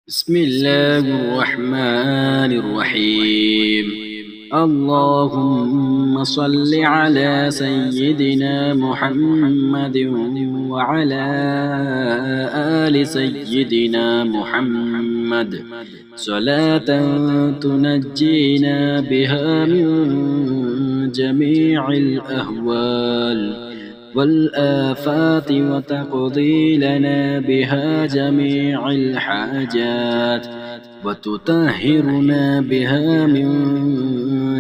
بسم الله الرحمن الرحيم. اللهم صل على سيدنا محمد وعلى آل سيدنا محمد صلاة تنجينا بها من جميع الأهوال والآفات وتقضي لنا بها جميع الحاجات وتطهرنا بها من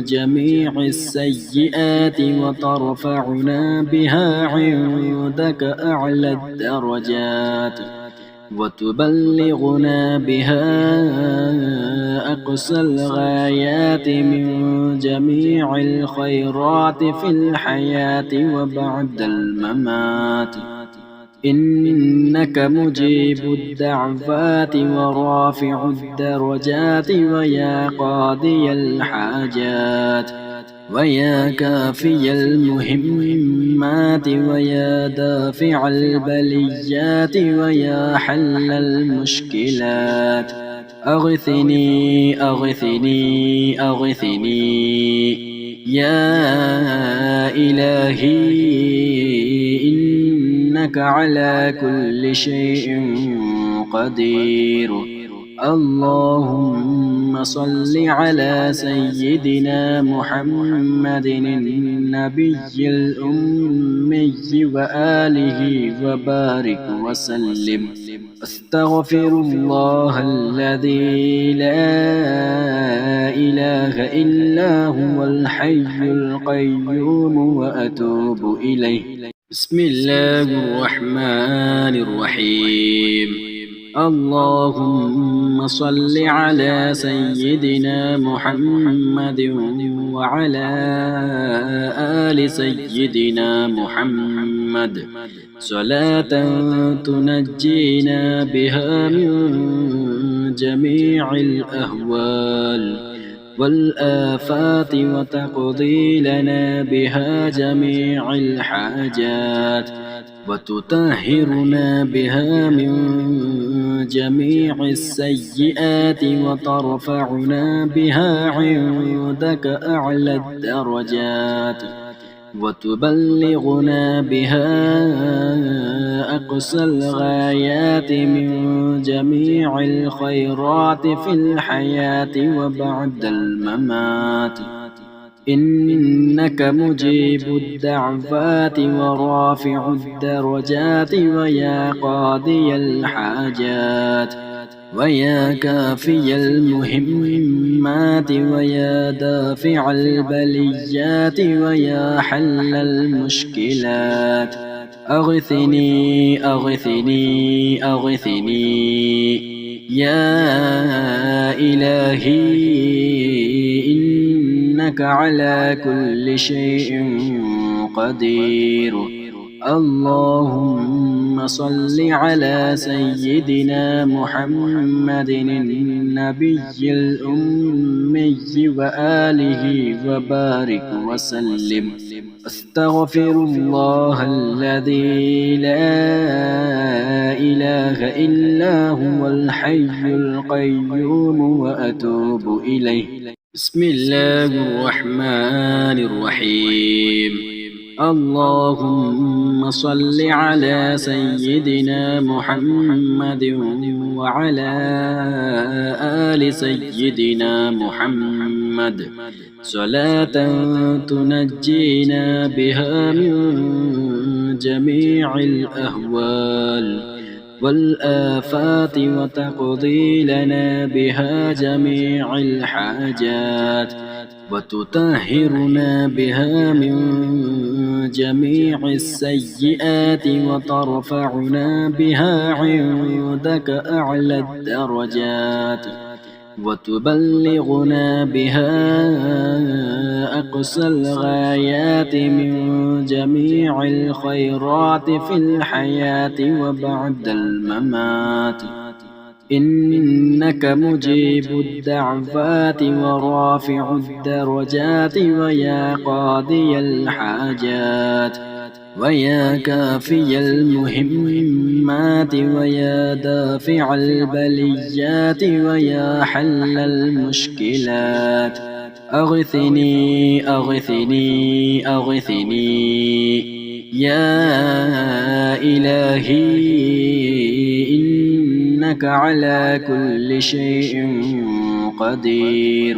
جميع السيئات وترفعنا بها عندك أعلى الدرجات وتبلغنا بها أقصى الغايات من جميع الخيرات في الحياة وبعد الممات. إنك مجيب الدعوات ورافع الدرجات ويا قاضي الحاجات ويا كافي المهمات ويا دافع البليات ويا حل المشكلات. أغثني أغثني أغثني يا إلهي، إنك على كل شيء قدير. اللهم صل على سيدنا محمد النبي الأمي وآله وبارك وسلم. أستغفر الله الذي لا إله إلا هو الحي القيوم وأتوب إليه. بسم الله الرحمن الرحيم. اللهم صل على سيدنا محمد وعلى آل سيدنا محمد صلاة تنجينا بها من جميع الأهوال والآفات وتقضي لنا بها جميع الحاجات وتطهرنا بها من جميع السيئات وترفعنا بها عندك أعلى الدرجات وتبلغنا بها أقصى الغايات من جميع الخيرات في الحياة وبعد الممات. إنك مجيب الدعوات ورافع الدرجات ويا قاضي الحاجات ويا كافي المهمات ويا دافع البليات ويا حل المشكلات. أغثني أغثني أغثني يا إلهي، إنك على كل شيء قدير. اللهم صل على سيدنا محمد النبي الأمي وآله وبارك وسلم. أستغفر الله الذي لا إله إلا هو الحي القيوم وأتوب إليه. بسم الله الرحمن الرحيم. اللهم صل على سيدنا محمد وعلى آل سيدنا محمد صلاة تنجينا بها من جميع الأهوال والآفات وتقضي لنا بها جميع الحاجات وتطهرنا بها من جميع السيئات وترفعنا بها عندك أعلى الدرجات وتبلغنا بها أقصى الغايات من جميع الخيرات في الحياة وبعد الممات. إنك مجيب الدعوات ورافع الدرجات ويا قاضي الحاجات ويا كافي المهمات المهمات ويا دافع البليات ويا حل المشكلات أغثني أغثني أغثني يا إلهي إنك على كل شيء قدير.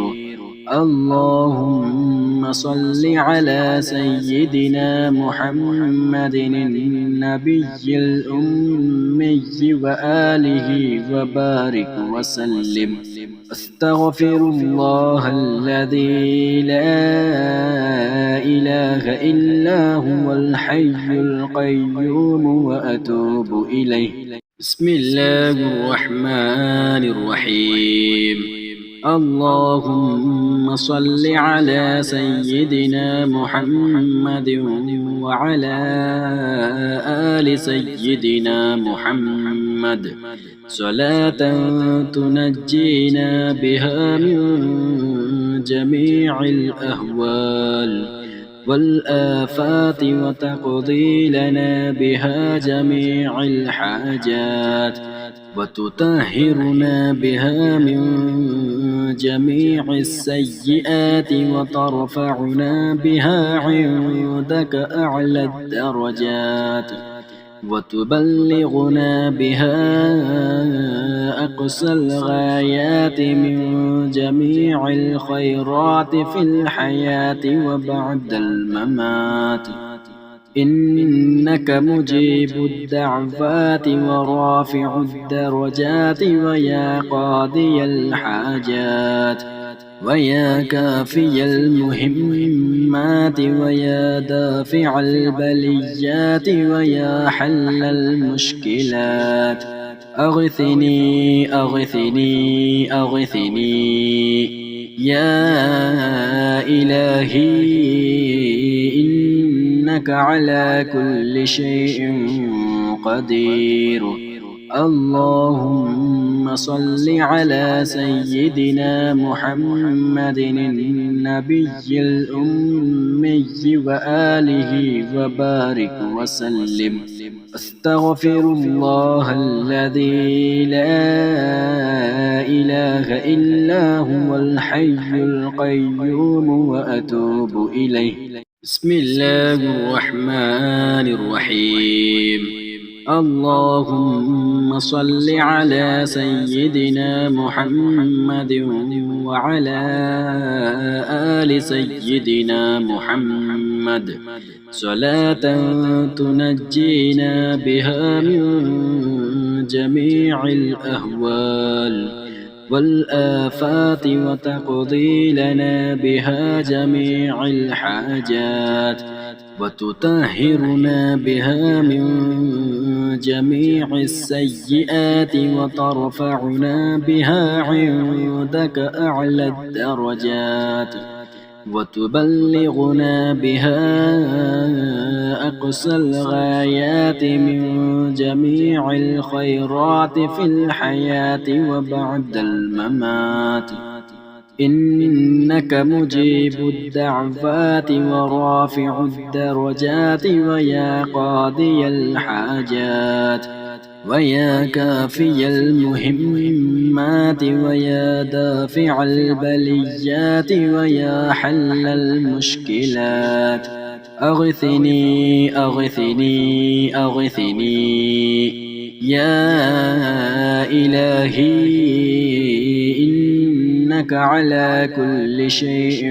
اللهم صل على سيدنا محمد النبي الأمي وآله وبارك وسلم. أستغفر الله الذي لا إله إلا هو الحي القيوم وأتوب إليه. بسم الله الرحمن الرحيم. اللهم صل على سيدنا محمد وعلى آل سيدنا محمد صلاة تنجينا بها من جميع الأهوال والآفات وتقضي لنا بها جميع الحاجات وتطهرنا بها من جميع السيئات وترفعنا بها عندك أعلى الدرجات وتبلغنا بها أقصى الغايات من جميع الخيرات في الحياة وبعد الممات. إنك مجيب الدعوات ورافع الدرجات ويا قاضي الحاجات ويا كافي المهمات ويا دافع البليات ويا حل المشكلات أغثني أغثني أغثني يا إلهي إنك على كل شيء قدير. اللهم صل على سيدنا محمد النبي الأمي وآله وبارك وسلم. أستغفر الله الذي لا إله إلا هو الحي القيوم وأتوب إليه. بسم الله الرحمن الرحيم. اللهم صل على سيدنا محمد وعلى آل سيدنا محمد صلاة تنجينا بها من جميع الأهوال والآفات وتقضي لنا بها جميع الحاجات وتطهرنا بها من جميع السيئات وترفعنا بها عندك أعلى الدرجات وتبلغنا بها أقصى الغايات من جميع الخيرات في الحياة وبعد الممات. إنك مجيب الدعوات ورافع الدرجات ويا قاضي الحاجات ويا كافي المهمات ويا دافع البليات ويا حل المشكلات أغثني أغثني أغثني يا إلهي إنك على كل شيء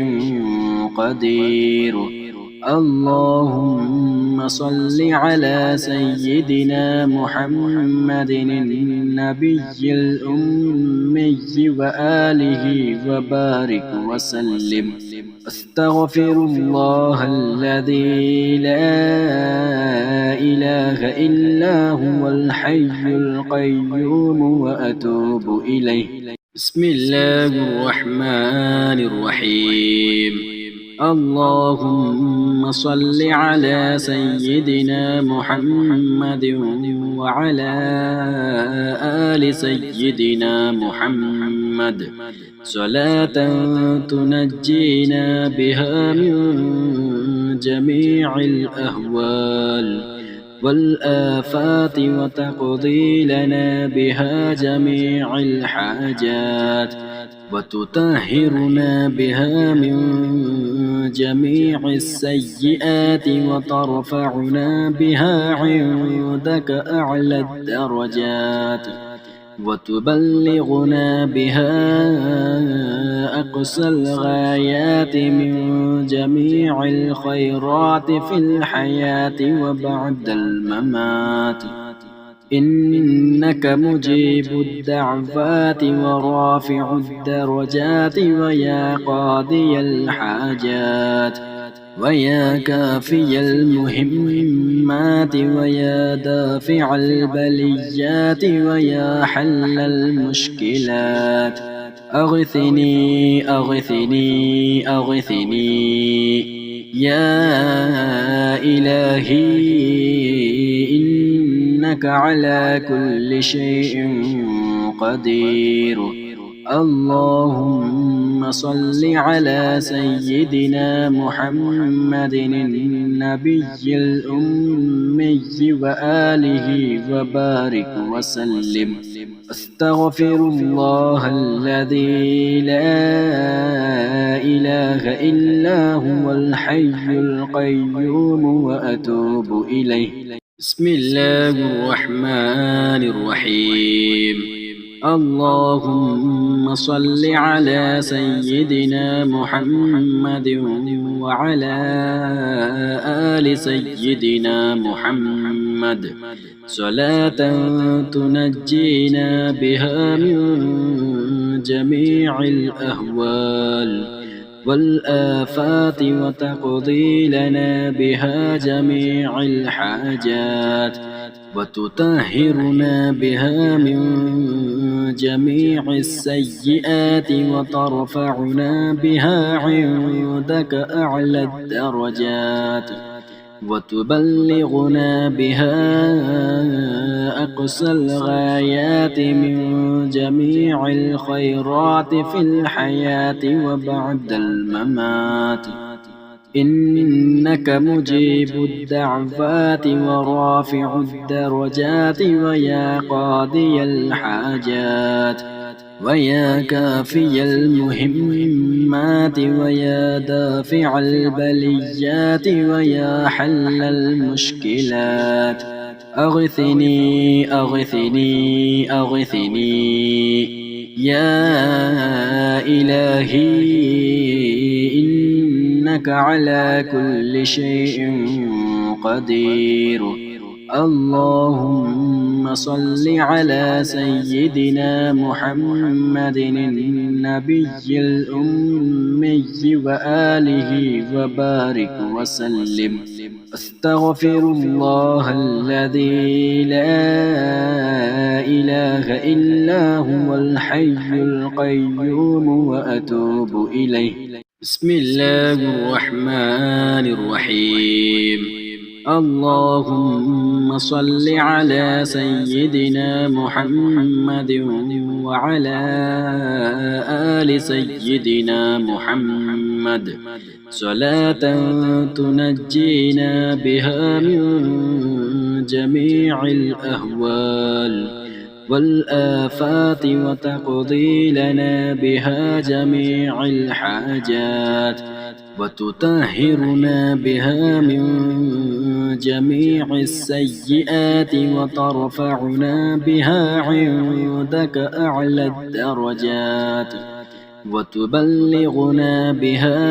قدير. اللهم صل على سيدنا محمد النبي الأمي وآله وبارك وسلم. أستغفر الله الذي لا إله إلا هو الحي القيوم وأتوب إليه. بسم الله الرحمن الرحيم. اللهم صل على سيدنا محمد وعلى آل سيدنا محمد صلاة تنجينا بها من جميع الأهوال والآفات وتقضي لنا بها جميع الحاجات وتطهرنا بها من جميع السيئات وترفعنا بها عندك أعلى الدرجات وتبلغنا بها أقصى الغايات من جميع الخيرات في الحياة وبعد الممات إنك مجيب الدعوات ورافع الدرجات ويا قاضي الحاجات ويا كافي المهمات ويا دافع البليات ويا حل المشكلات أغثني أغثني أغثني يا إلهي إنك على كل شيء قدير اللهم صل على سيدنا محمد النبي الأمي وآله وبارك وسلم أستغفر الله الذي لا إله إلا هو الحي القيوم وأتوب إليه بسم الله الرحمن الرحيم اللهم صل على سيدنا محمد وعلى آل سيدنا محمد صلاة تنجينا بها من جميع الأهوال والآفات وتقضي لنا بها جميع الحاجات وتطهرنا بها من جميع السيئات وترفعنا بها عندك أعلى الدرجات وتبلغنا بها أقصى الغايات من جميع الخيرات في الحياة وبعد الممات إنك مجيب الدعوات ورافع الدرجات ويا قاضي الحاجات ويا كافي المهمات ويا دافع البليات ويا حل المشكلات أغثني أغثني أغثني يا إلهي إنك على كل شيء قدير اللهم صل على سيدنا محمد النبي الأمي وآله وبارك وسلم أستغفر الله الذي لا إله إلا هو الحي القيوم وأتوب إليه بسم الله الرحمن الرحيم اللهم صل على سيدنا محمد وعلى آل سيدنا محمد صلاة تنجينا بها من جميع الأهوال والآفات وتقضي لنا بها جميع الحاجات وتطهرنا بها من جميع السيئات وترفعنا بها عندك أعلى الدرجات وتبلغنا بها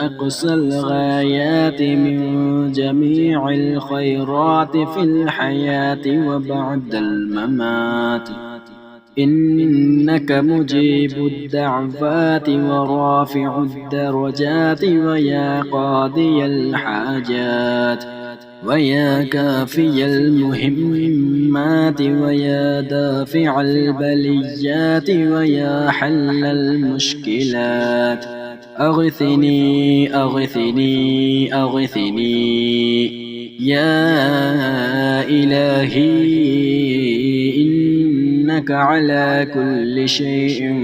أقصى الغايات من جميع الخيرات في الحياة وبعد الممات إنك مجيب الدعوات ورافع الدرجات ويا قاضي الحاجات ويا كافي المهمات ويا دافع البليات ويا حل المشكلات أغثني أغثني أغثني يا إلهي إنك على كل شيء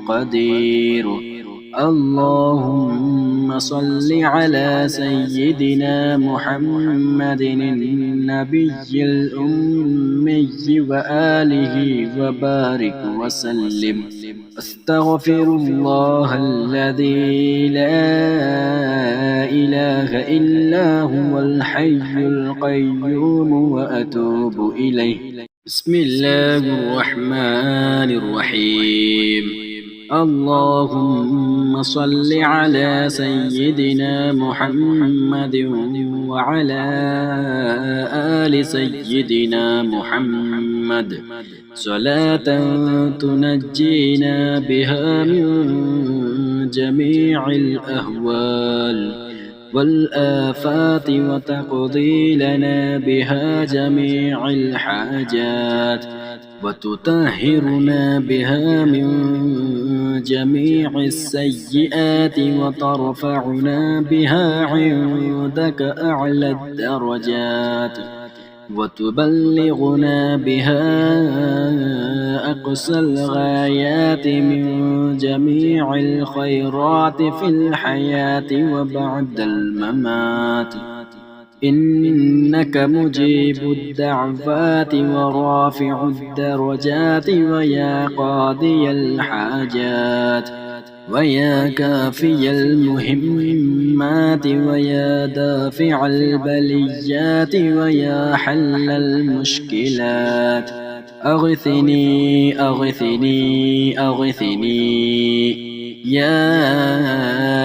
قدير اللهم صل على سيدنا محمد النبي الأمي وآله وبارك وسلم. أستغفر الله الذي لا إله إلا هو الحي القيوم وأتوب إليه. بسم الله الرحمن الرحيم. اللهم صل على سيدنا محمد وعلى آل سيدنا محمد صلاة تنجينا بها من جميع الأهوال والآفات وتقضي لنا بها جميع الحاجات وتطهرنا بها من جميع السيئات وترفعنا بها عندك أعلى الدرجات وتبلغنا بها أقصى الغايات من جميع الخيرات في الحياة وبعد الممات. إنك مجيب الدعوات ورافع الدرجات ويا قاضي الحاجات ويا كافي المهمات ويا دافع البليات ويا حل المشكلات. أغثني أغثني أغثني يا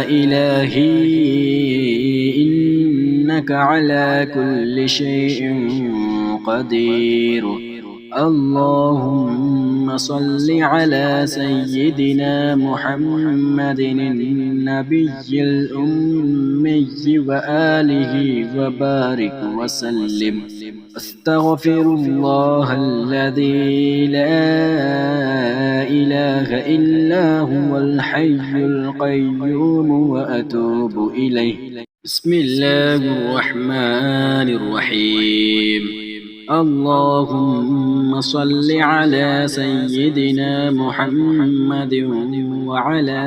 إلهي إنك على كل شيء قدير. اللهم صل على سيدنا محمد النبي الأمي وآله وبارك وسلم. أستغفر الله الذي لا إله إلا هو الحي القيوم وأتوب إليه. بسم الله الرحمن الرحيم. اللهم صل على سيدنا محمد وعلى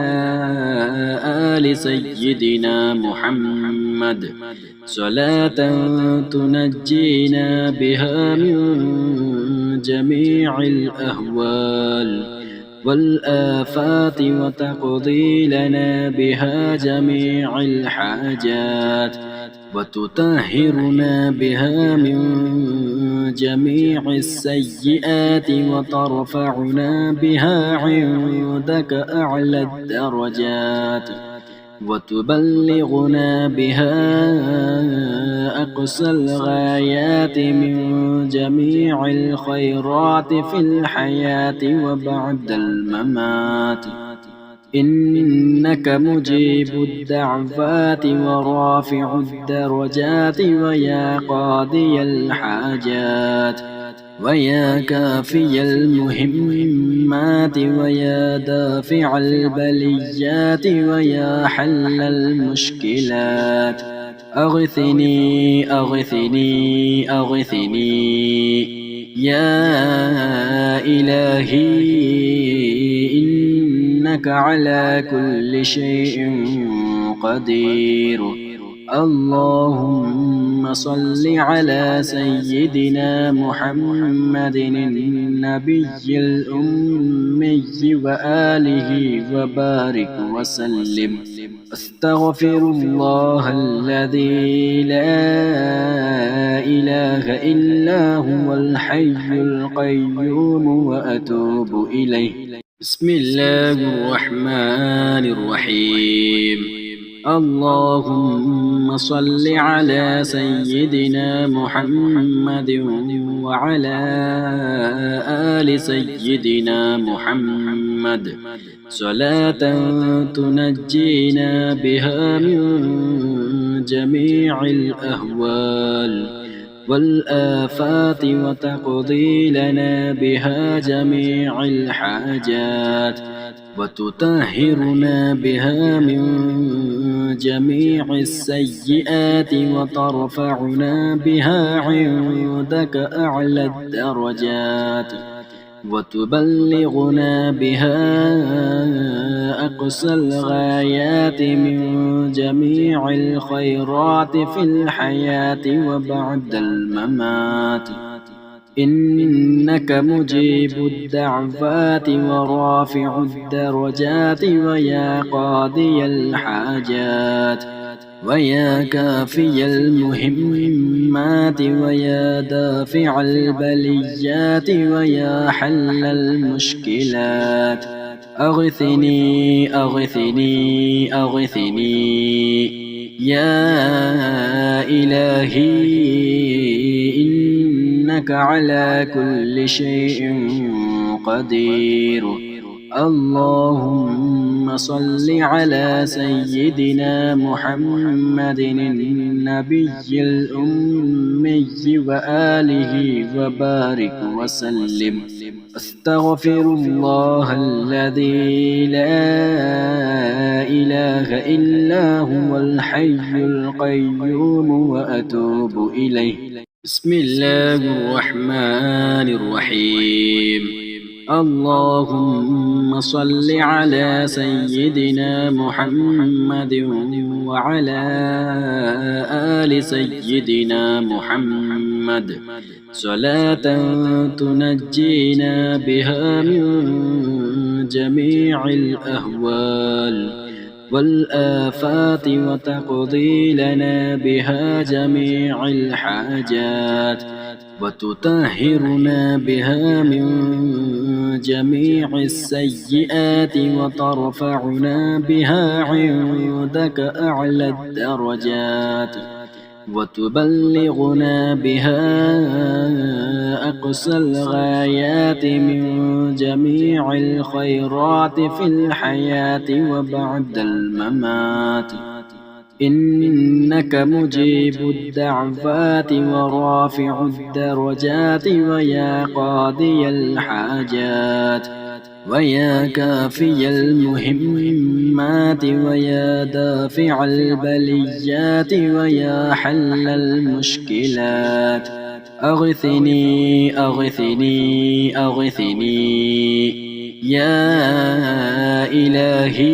آل سيدنا محمد صلاة تنجينا بها من جميع الأهوال والآفات وتقضي لنا بها جميع الحاجات وتطهرنا بها من جميع السيئات وترفعنا بها عندك أعلى الدرجات وتبلغنا بها أقصى الغايات من جميع الخيرات في الحياة وبعد الممات. إنك مجيب الدعوات ورافع الدرجات ويا قاضي الحاجات ويا كافي المهمات ويا دافع البليات ويا حل المشكلات. أغثني أغثني أغثني يا إلهي إنك على كل شيء قدير. اللهم صل على سيدنا محمد النبي الأمي وآله وبارك وسلم. أستغفر الله الذي لا إله إلا هو الحي القيوم وأتوب إليه. بسم الله الرحمن الرحيم. اللهم صل على سيدنا محمد وعلى آل سيدنا محمد صلاة تنجينا بها من جميع الأهوال والآفات وتقضي لنا بها جميع الحاجات وتطهرنا بها من جميع السيئات وترفعنا بها عندك أعلى الدرجات وتبلغنا بها أقصى الغايات من جميع الخيرات في الحياة وبعد الممات. إنك مجيب الدعوات ورافع الدرجات ويا قاضي الحاجات ويا كافي المهمات ويا دافع البليات ويا حل المشكلات. أغثني أغثني أغثني يا إلهي، إنك على كل شيء قدير. اللهم صل على سيدنا محمد النبي الأمي وآله وبارك وسلم. أستغفر الله الذي لا إله إلا هو الحي القيوم وأتوب إليه. بسم الله الرحمن الرحيم. اللهم صل على سيدنا محمد وعلى آل سيدنا محمد صلاة تنجينا بها من جميع الأهوال والآفات وتقضي لنا بها جميع الحاجات وتطهرنا بها من جميع السيئات وترفعنا بها عندك أعلى الدرجات وتبلغنا بها أقصى الغايات من جميع الخيرات في الحياة وبعد الممات. إنك مجيب الدعوات ورافع الدرجات ويا قاضي الحاجات ويا كافي المهمات ويا دافع البليات ويا حل المشكلات. أغثني أغثني أغثني يا إلهي،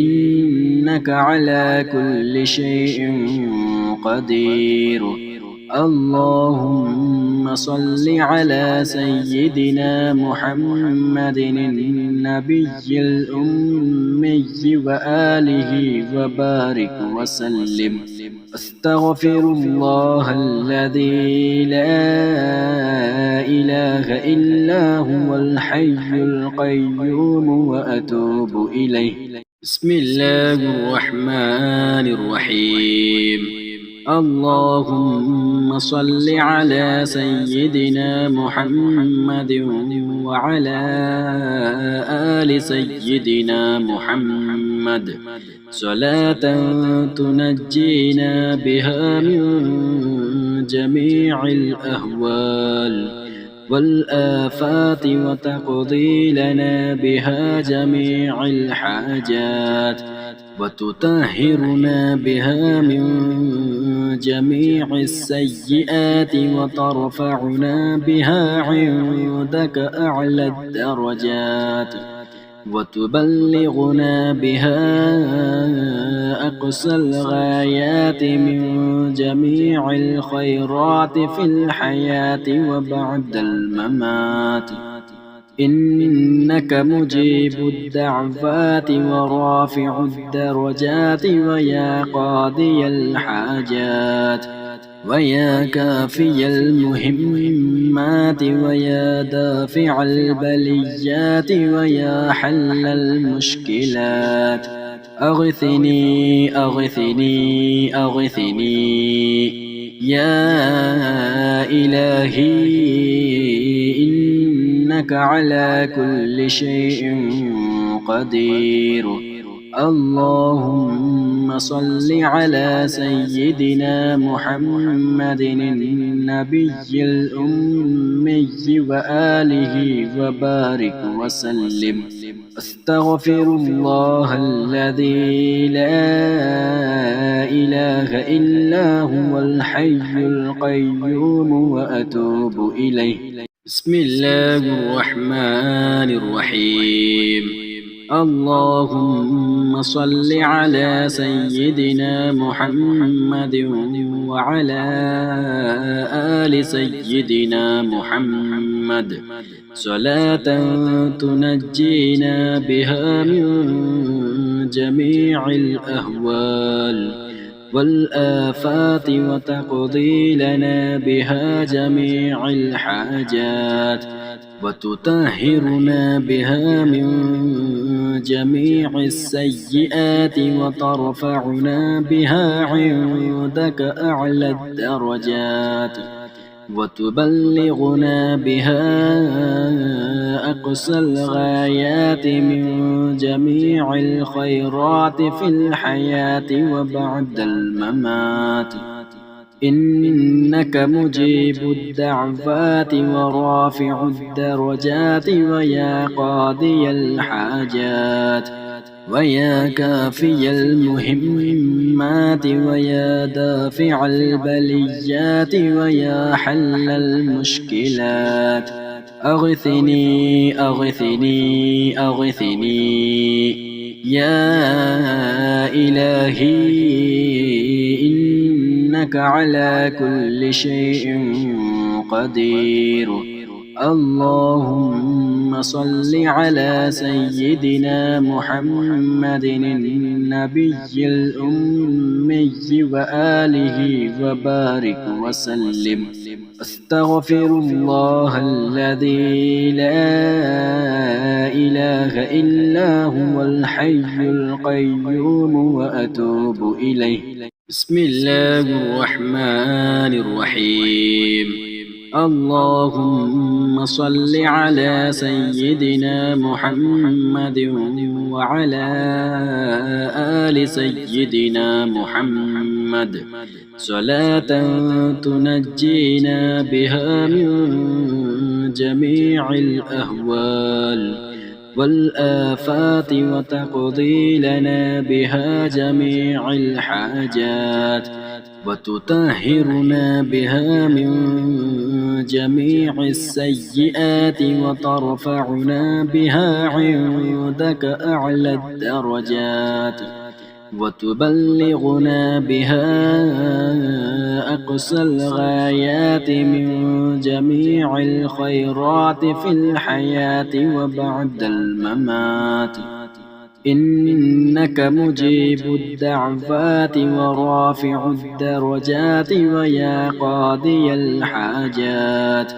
إنك على كل شيء قدير. اللهم صل على سيدنا محمد النبي الأمي وآله وبارك وسلم. أستغفر الله الذي لا إله إلا هو الحي القيوم وأتوب إليه. بسم الله الرحمن الرحيم. اللهم صل على سيدنا محمد وعلى آل سيدنا محمد صلاة تنجينا بها من جميع الأهوال والآفات وتقضي لنا بها جميع الحاجات وتطهرنا بها من جميع السيئات وترفعنا بها عندك أعلى الدرجات وتبلغنا بها أقصى الغايات من جميع الخيرات في الحياة وبعد الممات. إنك مجيب الدعوات ورافع الدرجات ويا قاضي الحاجات ويا كافي المهمات ويا دافع البليات ويا حل المشكلات. أغثني أغثني أغثني يا إلهي، إنك على كل شيء قدير. اللهم صل على سيدنا محمد النبي الأمي وآله وبارك وسلم. أستغفر الله الذي لا إله إلا هو الحي القيوم وأتوب إليه. بسم الله الرحمن الرحيم. اللهم صل على سيدنا محمد وعلى آل سيدنا محمد صلاة تنجينا بها من جميع الأهوال والآفات وتقضي لنا بها جميع الحاجات وتطهرنا بها من جميع السيئات وترفعنا بها عندك أعلى الدرجات وتبلغنا بها أقصى الغايات من جميع الخيرات في الحياة وبعد الممات. إنك مجيب الدعوات ورافع الدرجات ويا قاضي الحاجات ويا كافي المهمات ويا دافع البليات ويا حل المشكلات. أغثني أغثني أغثني يا إلهي إنك على كل شيء قدير. اللهم صل على سيدنا محمد النبي الأمي وآله وبارك وسلم. أستغفر الله الذي لا إله إلا هو الحي القيوم وأتوب إليه. بسم الله الرحمن الرحيم. اللهم صل على سيدنا محمد وعلى آل سيدنا محمد صلاة تنجينا بها من جميع الأهوال والآفات وتقضي لنا بها جميع الحاجات وتطهرنا بها من جميع السيئات وترفعنا بها عندك أعلى الدرجات وتبلغنا بها أقصى الغايات من جميع الخيرات في الحياة وبعد الممات. إنك مجيب الدعوات ورافع الدرجات ويا قاضي الحاجات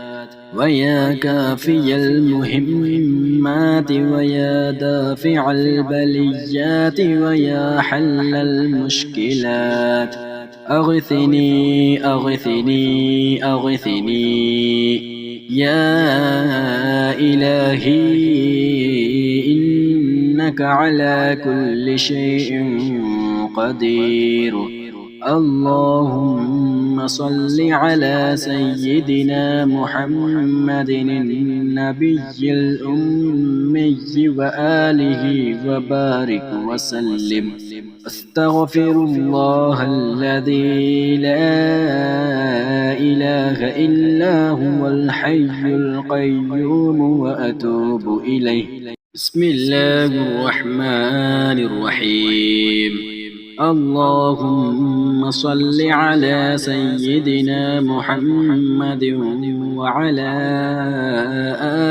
ويا كافي المهمات ويا دافع البليات ويا حل المشكلات. أغثني أغثني أغثني يا إلهي إنك على كل شيء قدير. اللهم صل على سيدنا محمد النبي الأمي وآله وبارك وسلم. أستغفر الله الذي لا إله إلا هو الحي القيوم وأتوب إليه. بسم الله الرحمن الرحيم. اللهم صل على سيدنا محمد وعلى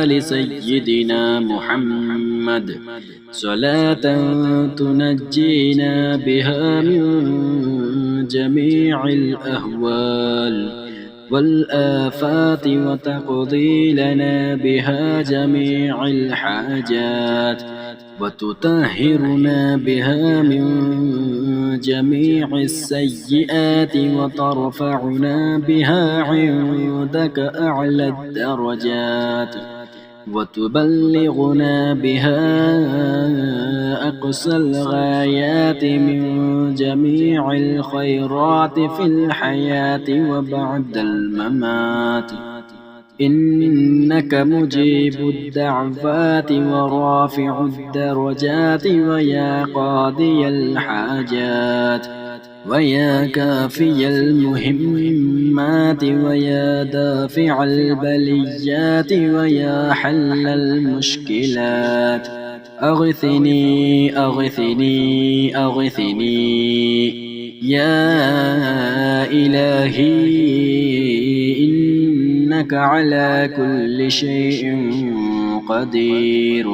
آل سيدنا محمد صلاة تنجينا بها من جميع الأهوال والآفات وتقضي لنا بها جميع الحاجات وتطهرنا بها من جميع السيئات وترفعنا بها عندك أعلى الدرجات وتبلغنا بها أقصى الغايات من جميع الخيرات في الحياة وبعد الممات. إنك مجيب الدعوات ورافع الدرجات ويا قاضي الحاجات ويا كافي المهمات ويا دافع البليات ويا حل المشكلات أغثني أغثني أغثني يا إلهي إنك على كل شيء قدير.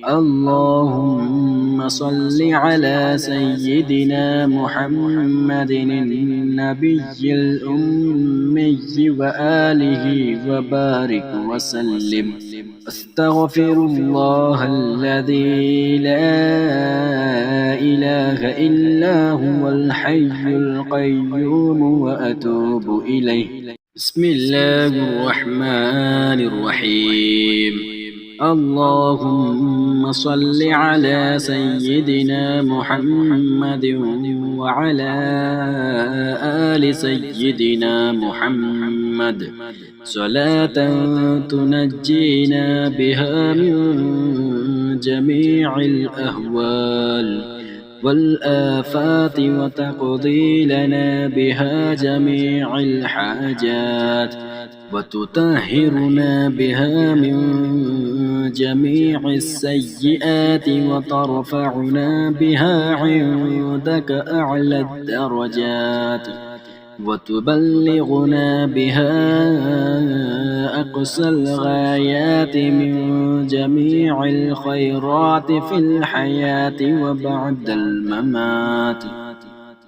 اللهم صل على سيدنا محمد النبي الأمي وآله وبارك وسلم. أستغفر الله الذي لا إله إلا هو الحي القيوم وأتوب إليه. بسم الله الرحمن الرحيم. اللهم صل على سيدنا محمد وعلى آل سيدنا محمد صلاة تنجينا بها من جميع الأهوال والآفات وتقضي لنا بها جميع الحاجات وتطهرنا بها من جميع السيئات وترفعنا بها عندك أعلى الدرجات وتبلغنا بها أقصى الغايات من جميع الخيرات في الحياة وبعد الممات.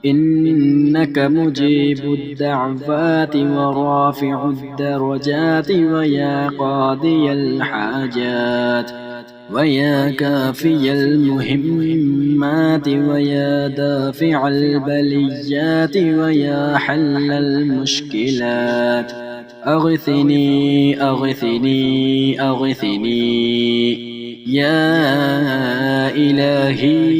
إنك مجيب الدعوات ورافع الدرجات ويا قاضي الحاجات ويا كافي المهمات ويا دافع البليات ويا حل المشكلات أغثني أغثني أغثني يا إلهي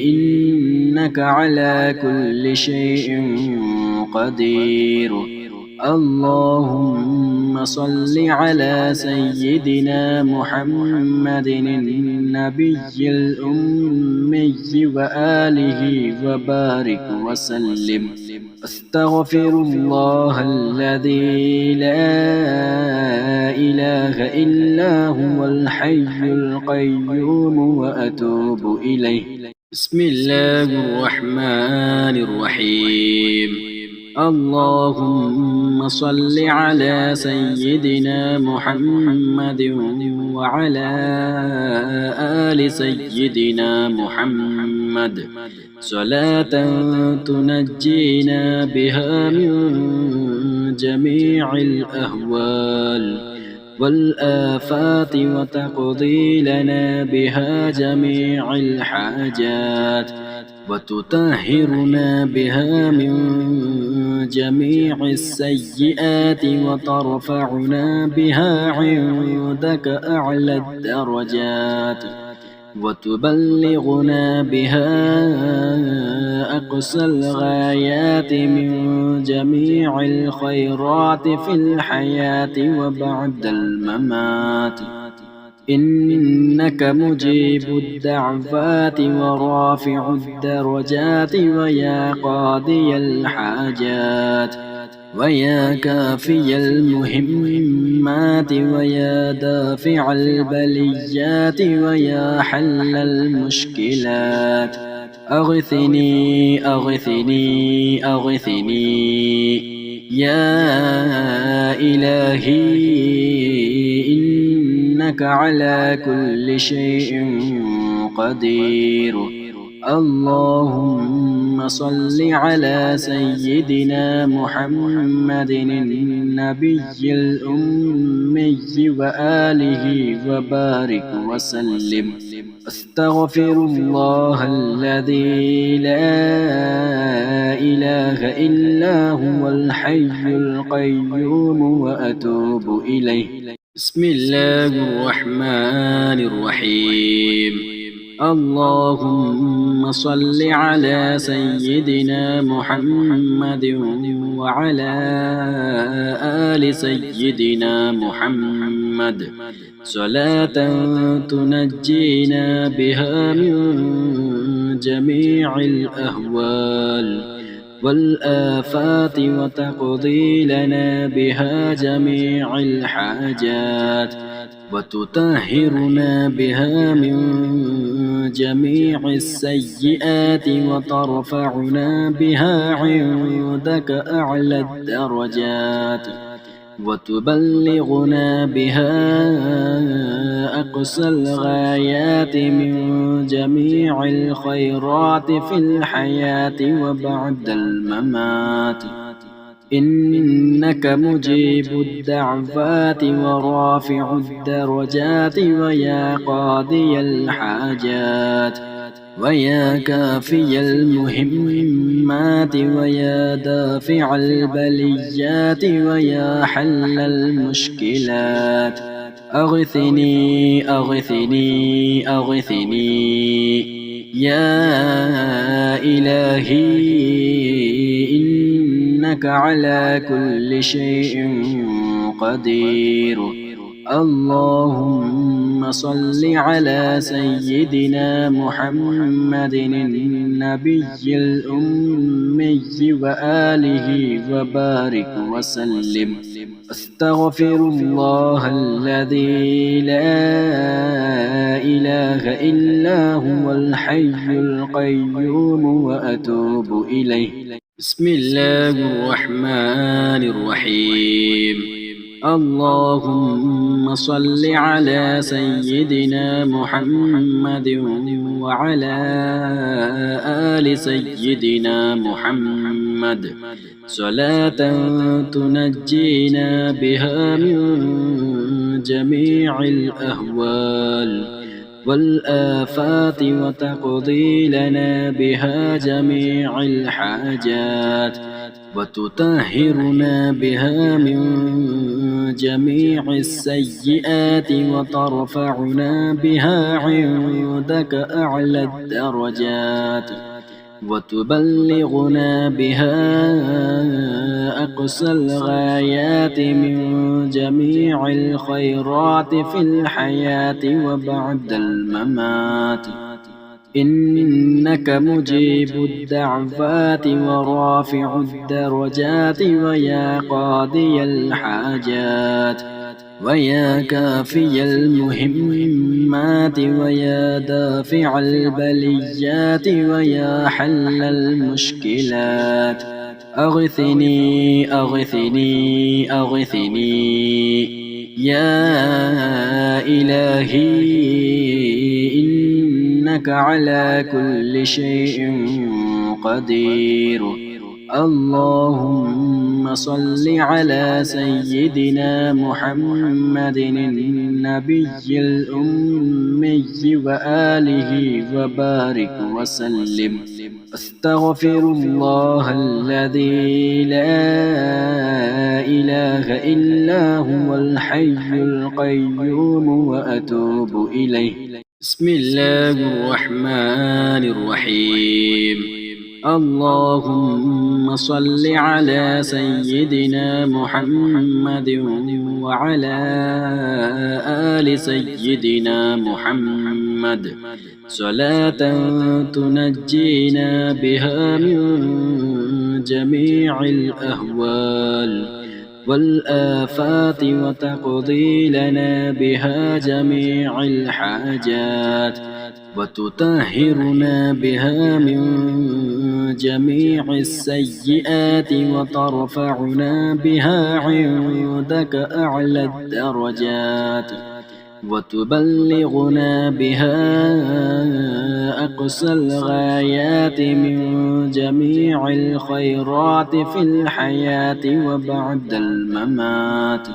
إنك على كل شيء قدير. اللهم صل على سيدنا محمد النبي الأمي وآله وبارك وسلم. أستغفر الله الذي لا إله إلا هو الحي القيوم وأتوب إليه. بسم الله الرحمن الرحيم. اللهم صل على سيدنا محمد وعلى آل سيدنا محمد صلاة تنجينا بها من جميع الأهوال والآفات وتقضي لنا بها جميع الحاجات وتطهرنا بها من جميع السيئات وترفعنا بها عندك أعلى الدرجات وتبلغنا بها أقصى الغايات من جميع الخيرات في الحياة وبعد الممات. إنك مجيب الدعوات ورافع الدرجات ويا قاضي الحاجات ويا كافي المهمات ويا دافع البليات ويا حل المشكلات أغثني أغثني أغثني يا إلهي إنك على كل شيء قدير. اللهم صل على سيدنا محمد النبي الأمي وآله وبارك وسلم. أستغفر الله الذي لا إله إلا هو الحي القيوم وأتوب إليه. بسم الله الرحمن الرحيم. اللهم صل على سيدنا محمد وعلى آل سيدنا محمد صلاة تنجينا بها من جميع الأهوال والآفات وتقضي لنا بها جميع الحاجات وتطهرنا بها من جميع السيئات وترفعنا بها عندك أعلى الدرجات وتبلغنا بها أقصى الغايات من جميع الخيرات في الحياة وبعد الممات إنك مجيب الدعوات ورافع الدرجات ويا قاضي الحاجات ويا كافي المهمات ويا دافع البليات ويا حل المشكلات أغثني أغثني أغثني يا إلهي إنك على كل شيء قدير. اللهم صل على سيدنا محمد النبي الأمي وآله وبارك وسلم. أستغفر الله الذي لا إله إلا هو الحي القيوم وأتوب إليه. بسم الله الرحمن الرحيم. اللهم صل على سيدنا محمد وعلى آل سيدنا محمد صلاة تنجينا بها من جميع الأهوال والآفات وتقضي لنا بها جميع الحاجات وتطهرنا بها من جميع السيئات وترفعنا بها عندك أعلى الدرجات وتبلغنا بها أقصى الغايات من جميع الخيرات في الحياة وبعد الممات إنك مجيب الدعوات ورافع الدرجات ويا قاضي الحاجات ويا كافي المهمات ويا دافع البليات ويا حل المشكلات أغثني أغثني أغثني يا إلهي إنك على كل شيء قدير. اللهم صل على سيدنا محمد النبي الأمي وآله وبارك وسلم. أستغفر الله الذي لا إله إلا هو الحي القيوم وأتوب إليه. بسم الله الرحمن الرحيم. اللهم صل على سيدنا محمد وعلى آل سيدنا محمد صلاة تنجينا بها من جميع الأهوال والآفات وتقضي لنا بها جميع الحاجات وتطهرنا بها من جميع السيئات وترفعنا بها عندك أعلى الدرجات وتبلغنا بها أقصى الغايات من جميع الخيرات في الحياة وبعد الممات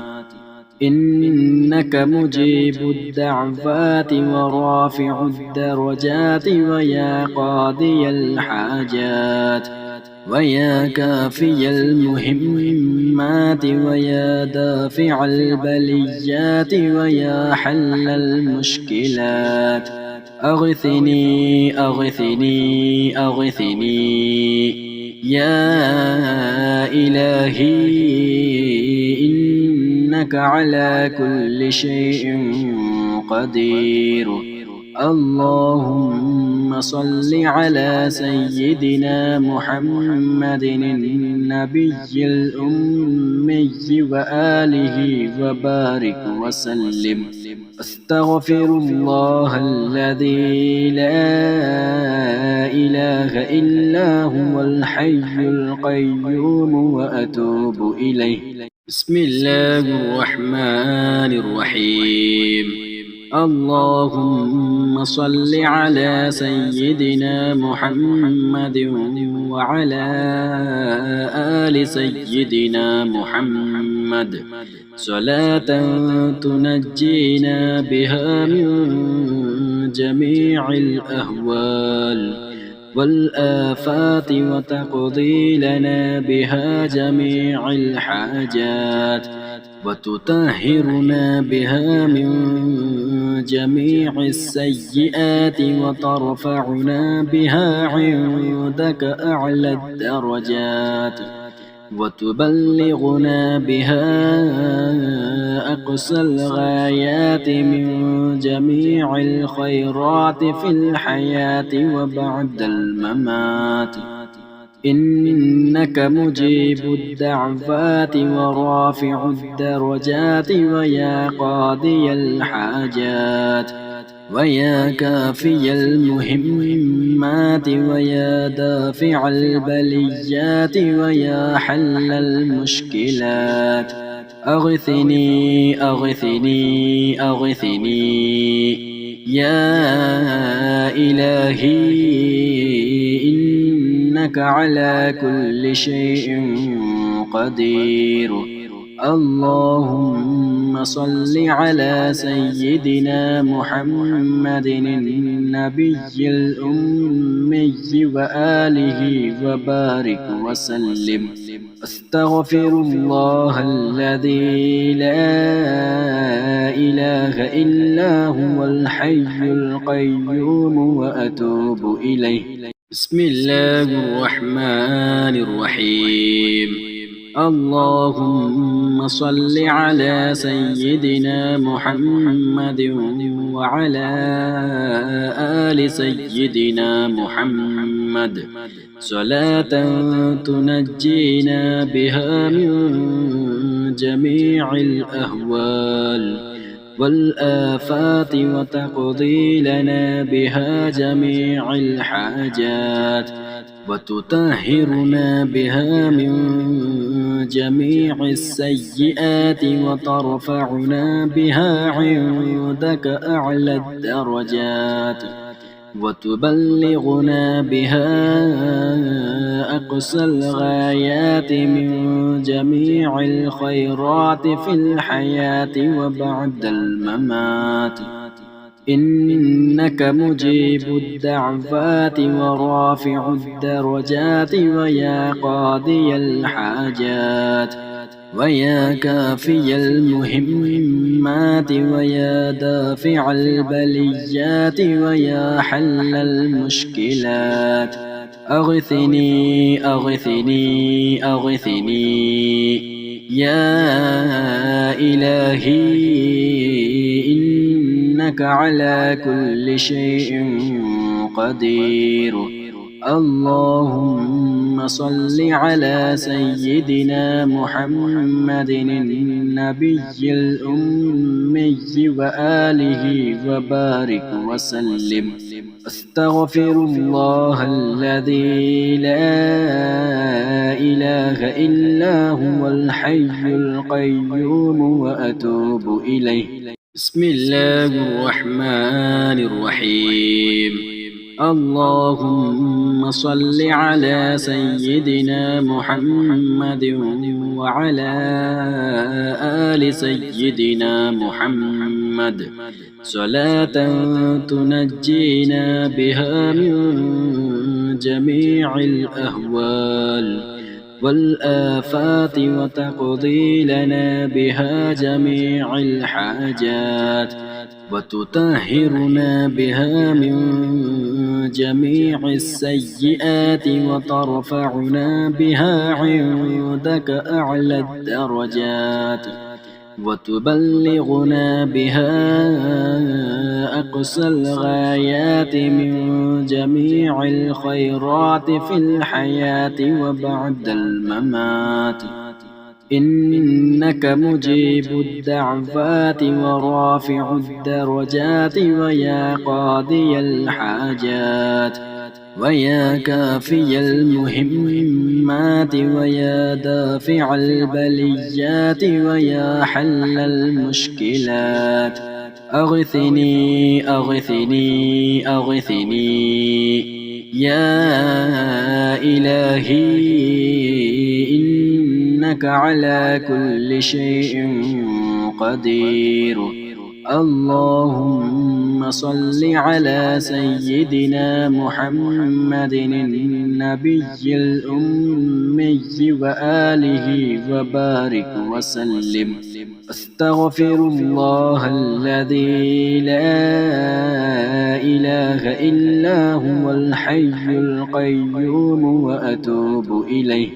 إنك مجيب الدعوات ورافع الدرجات ويا قاضي الحاجات ويا كافي المهمات ويا دافع البليات ويا حل المشكلات أغثني أغثني أغثني يا إلهي إنك على كل شيء قدير. اللهم صل على سيدنا محمد النبي الأمي وآله وبارك وسلم. أستغفر الله الذي لا إله إلا هو الحي القيوم وأتوب إليه. بسم الله الرحمن الرحيم. اللهم صل على سيدنا محمد وعلى آل سيدنا محمد صلاة تنجينا بها من جميع الأهوال والآفات وتقضي لنا بها جميع الحاجات وتطهرنا بها من جميع السيئات وترفعنا بها عندك أعلى الدرجات وتبلغنا بها أقصى الغايات من جميع الخيرات في الحياة وبعد الممات. إنك مجيب الدعوات ورافع الدرجات ويا قاضي الحاجات ويا كافي المهمات ويا دافع البليات ويا حل المشكلات. أغثني أغثني أغثني يا إلهي إنك على كل شيء قدير. اللهم صل على سيدنا محمد النبي الأمي وآله وبارك وسلم. أستغفر الله الذي لا إله إلا هو الحي القيوم وأتوب إليه. بسم الله الرحمن الرحيم. اللهم صل على سيدنا محمد وعلى آل سيدنا محمد صلاة تنجينا بها من جميع الأهوال والآفات وتقضي لنا بها جميع الحاجات وتطهرنا بها من جميع السيئات وترفعنا بها عندك أعلى الدرجات وتبلغنا بها أقصى الغايات من جميع الخيرات في الحياة وبعد الممات. إنك مجيب الدعوات ورافع الدرجات ويا قاضي الحاجات ويا كافي المهمات ويا دافع البليات ويا حل المشكلات. أغثني أغثني أغثني يا إلهي إنك على كل شيء قدير. اللهم صل على سيدنا محمد النبي الأمي وآله وبارك وسلم. أستغفر الله الذي لا إله إلا هو الحي القيوم وأتوب إليه. بسم الله الرحمن الرحيم. اللهم صل على سيدنا محمد وعلى آل سيدنا محمد صلاة تنجينا بها من جميع الأهوال والآفات وتقضي لنا بها جميع الحاجات وتطهرنا بها من جميع السيئات وترفعنا بها عندك أعلى الدرجات وتبلغنا بها أقصى الغايات من جميع الخيرات في الحياة وبعد الممات. إنك مجيب الدعوات ورافع الدرجات ويا قاضي الحاجات ويا كافي المهمات ويا دافع البليات ويا حل المشكلات. أغثني أغثني أغثني يا إلهي، إنك على كل شيء قدير. اللهم صل على سيدنا محمد النبي الأمي وآله وبارك وسلم. أستغفر الله الذي لا إله إلا هو الحي القيوم وأتوب إليه.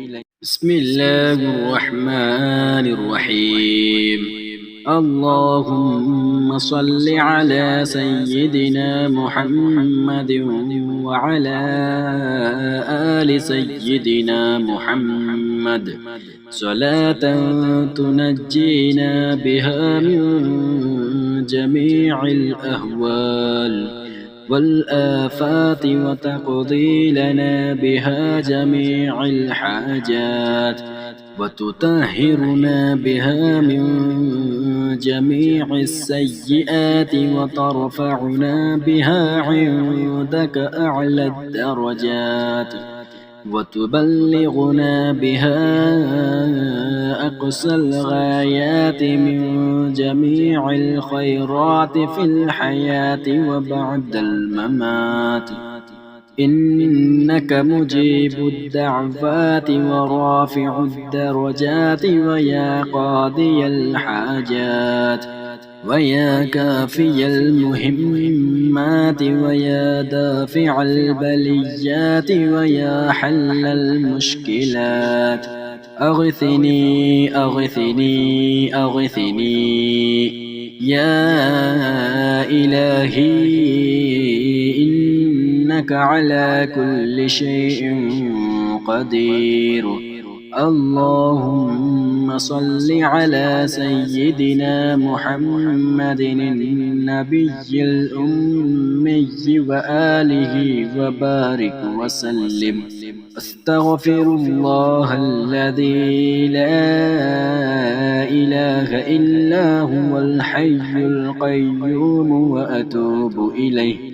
بسم الله الرحمن الرحيم. اللهم صل على سيدنا محمد وعلى آل سيدنا محمد صلاة تنجينا بها من جميع الأهوال والآفات وتقضي لنا بها جميع الحاجات وتطهرنا بها من جميع السيئات وترفعنا بها عندك أعلى الدرجات وتبلغنا بها أقصى الغايات من جميع الخيرات في الحياة وبعد الممات. إنك مجيب الدعوات ورافع الدرجات ويا قاضي الحاجات ويا كافي المهمات ويا دافع البليات ويا حل المشكلات. أغثني أغثني أغثني يا إلهي، إنك على كل شيء قدير. اللهم صل على سيدنا محمد النبي الأمي وآله وبارك وسلم. أستغفر الله الذي لا إله إلا هو الحي القيوم وأتوب إليه.